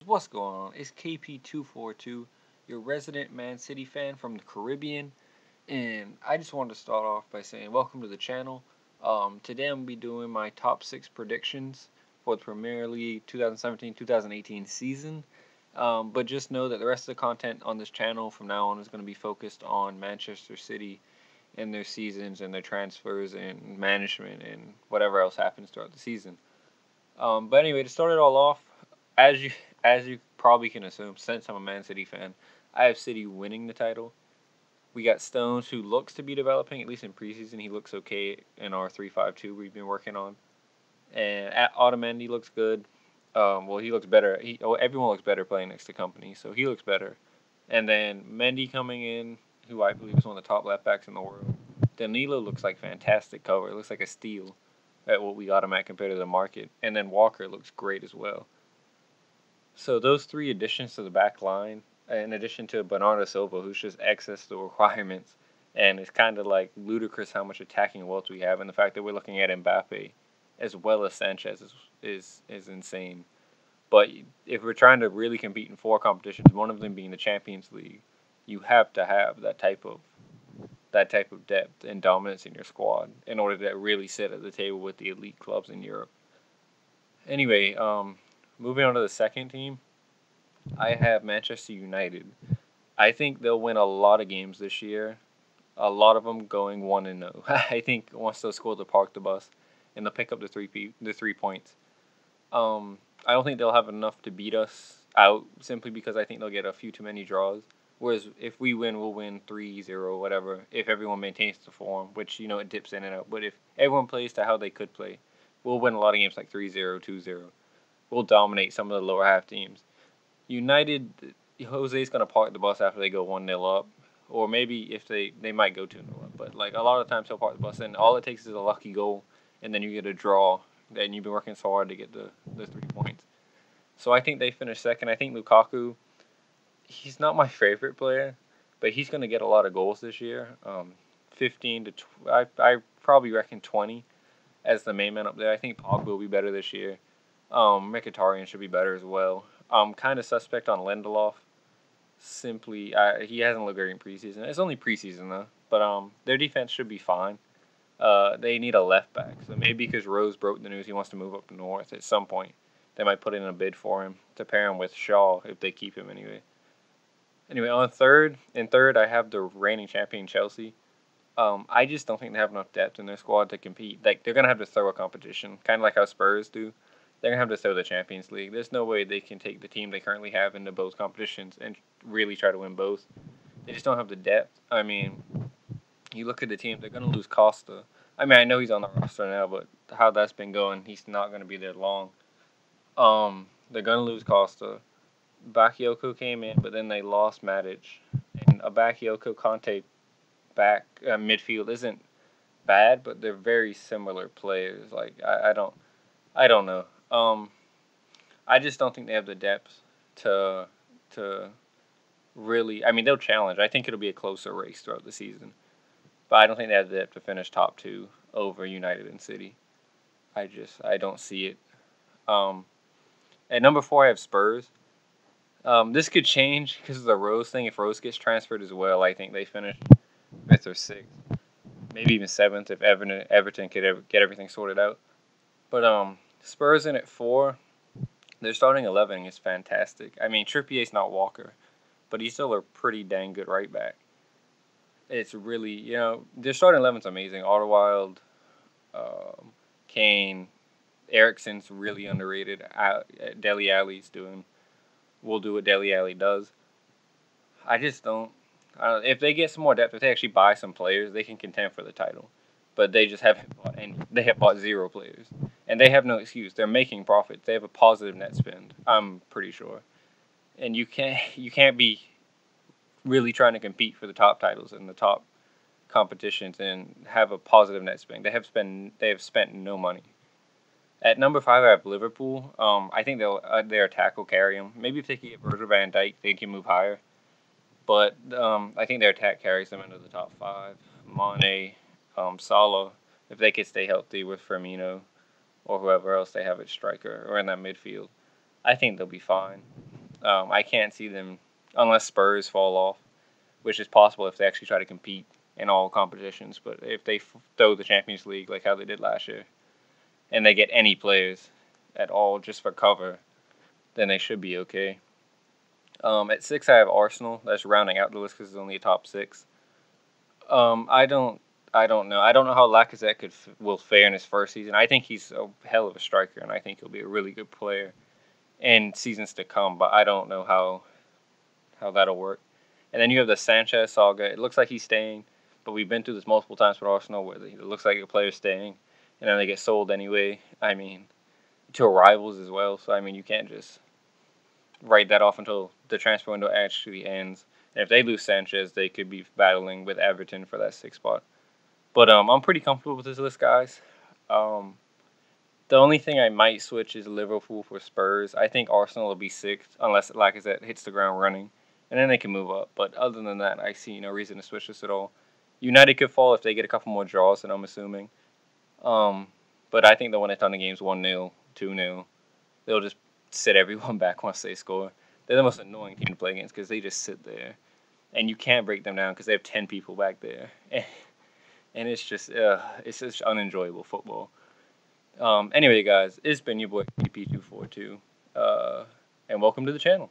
What's going on? It's KP242, your resident Man City fan from the Caribbean, and I just wanted to start off by saying welcome to the channel. Today I'm going to be doing my top 6 predictions for the Premier League 2017-2018 season. But just know that the rest of the content on this channel from now on is going to be focused on Manchester City and their seasons and their transfers and management and whatever else happens throughout the season. But anyway, to start it all off, as you as you probably can assume, since I'm a Man City fan, I have City winning the title. We got Stones, who looks to be developing, at least in preseason. He looks okay in our 3-5-2 we've been working on. And at Otamendi looks good. Well, he looks better. Everyone looks better playing next to Company, so he looks better. And then Mendy coming in, who I believe is one of the top left backs in the world. Danilo looks like fantastic cover. It looks like a steal at what we got him at compared to the market. And then Walker looks great as well. So those three additions to the back line, in addition to Bernardo Silva, who's just excess the requirements, and it's kind of like ludicrous how much attacking wealth we have, and the fact that we're looking at Mbappe as well as Sanchez is insane. But if we're trying to really compete in 4 competitions, one of them being the Champions League, you have to have that type of depth and dominance in your squad in order to really sit at the table with the elite clubs in Europe. Anyway, moving on to the second team, I have Manchester United. I think they'll win a lot of games this year. A lot of them going 1-0. I think once they'll score the park the bus, and they'll pick up the 3 points. I don't think they'll have enough to beat us out simply because I think they'll get a few too many draws. Whereas if we win, we'll win 3-0, whatever, if everyone maintains the form, which, it dips in and out. But if everyone plays to how they could play, we'll win a lot of games like 3-0, 2-0. We'll dominate some of the lower half teams. United, Jose's going to park the bus after they go 1-0 up. Or maybe if they might go 2-0 up. But, a lot of times he'll park the bus, and all it takes is a lucky goal, and then you get a draw. And you've been working so hard to get the 3 points. So I think they finish second. I think Lukaku, he's not my favorite player, but he's going to get a lot of goals this year. 15 to I probably reckon 20 as the main man up there. I think Pogba will be better this year. Mkhitaryan should be better as well. I'm kind of suspect on Lindelof. Simply, he hasn't looked great in preseason. It's only preseason though, but their defense should be fine. They need a left back, so maybe because Rose broke the news he wants to move up north at some point, they might put in a bid for him to pair him with Shaw if they keep him anyway. Anyway, on third, I have the reigning champion Chelsea. I just don't think they have enough depth in their squad to compete. Like, they're gonna have to throw a competition, kind of like how Spurs do. They're gonna have to throw the Champions League. There's no way they can take the team they currently have into both competitions and really try to win both. They just don't have the depth. I mean, you look at the team, they're going to lose Costa. I mean, I know he's on the roster now, but how that's been going, he's not going to be there long. They're going to lose Costa. Bakayoko came in, but then they lost Matic. And a Bakayoko Conte back midfield isn't bad, but they're very similar players. Like, I don't know. I just don't think they have the depth to really. I mean, they'll challenge. I think it'll be a closer race throughout the season. But I don't think they have the depth to finish top 2 over United and City. I don't see it. At number 4, I have Spurs. This could change because of the Rose thing. If Rose gets transferred as well, I think they finish 5th or 6th, maybe even 7th if Everton could get everything sorted out. But Spurs in at 4. Their starting 11 is fantastic. I mean, Trippier's not Walker, but he's still a pretty dang good right back. It's really, their starting 11's amazing. Alderweireld, Kane, Eriksen's really underrated. Dele Alli's will do what Dele Alli does. I just don't. If they get some more depth, if they actually buy some players, they can contend for the title. But they just haven't bought any. They have bought 0 players, and they have no excuse. They're making profits. They have a positive net spend. I'm pretty sure, and you can't be really trying to compete for the top titles and the top competitions and have a positive net spend. They have spent no money. At number 5, I have Liverpool. I think their attack will carry them. Maybe if they can get Virgil van Dijk, they can move higher. But I think their attack carries them into the top 5. Mane, Salah, if they could stay healthy with Firmino or whoever else they have at striker or in that midfield, I think they'll be fine. I can't see them unless Spurs fall off, which is possible if they actually try to compete in all competitions. But if they throw the Champions League like how they did last year, and they get any players at all just for cover, then they should be okay. At 6, I have Arsenal. That's rounding out the list because it's only a top 6. I don't know. I don't know how Lacazette will fare in his first season. I think he's a hell of a striker, and I think he'll be a really good player in seasons to come. But I don't know how that'll work. And then you have the Sanchez saga. It looks like he's staying, but we've been through this multiple times with Arsenal where it looks like a player's staying, and then they get sold anyway. I mean, to rivals as well. So I mean, you can't just write that off until the transfer window actually ends. And if they lose Sanchez, they could be battling with Everton for that 6th spot. But I'm pretty comfortable with this list, guys. Um, the only thing I might switch is Liverpool for Spurs. I think Arsenal will be 6th unless Lacazette hits the ground running, and then they can move up. But other than that, I see no reason to switch this at all. United could fall if they get a couple more draws, and I'm assuming. Um, but I think they'll win a ton of games 1-0, 2-0. They'll just sit everyone back once they score. They're the most annoying team to play against because they just sit there, and you can't break them down because they have 10 people back there, and it's just unenjoyable football. Anyway, guys, it's been your boy PP242, and welcome to the channel.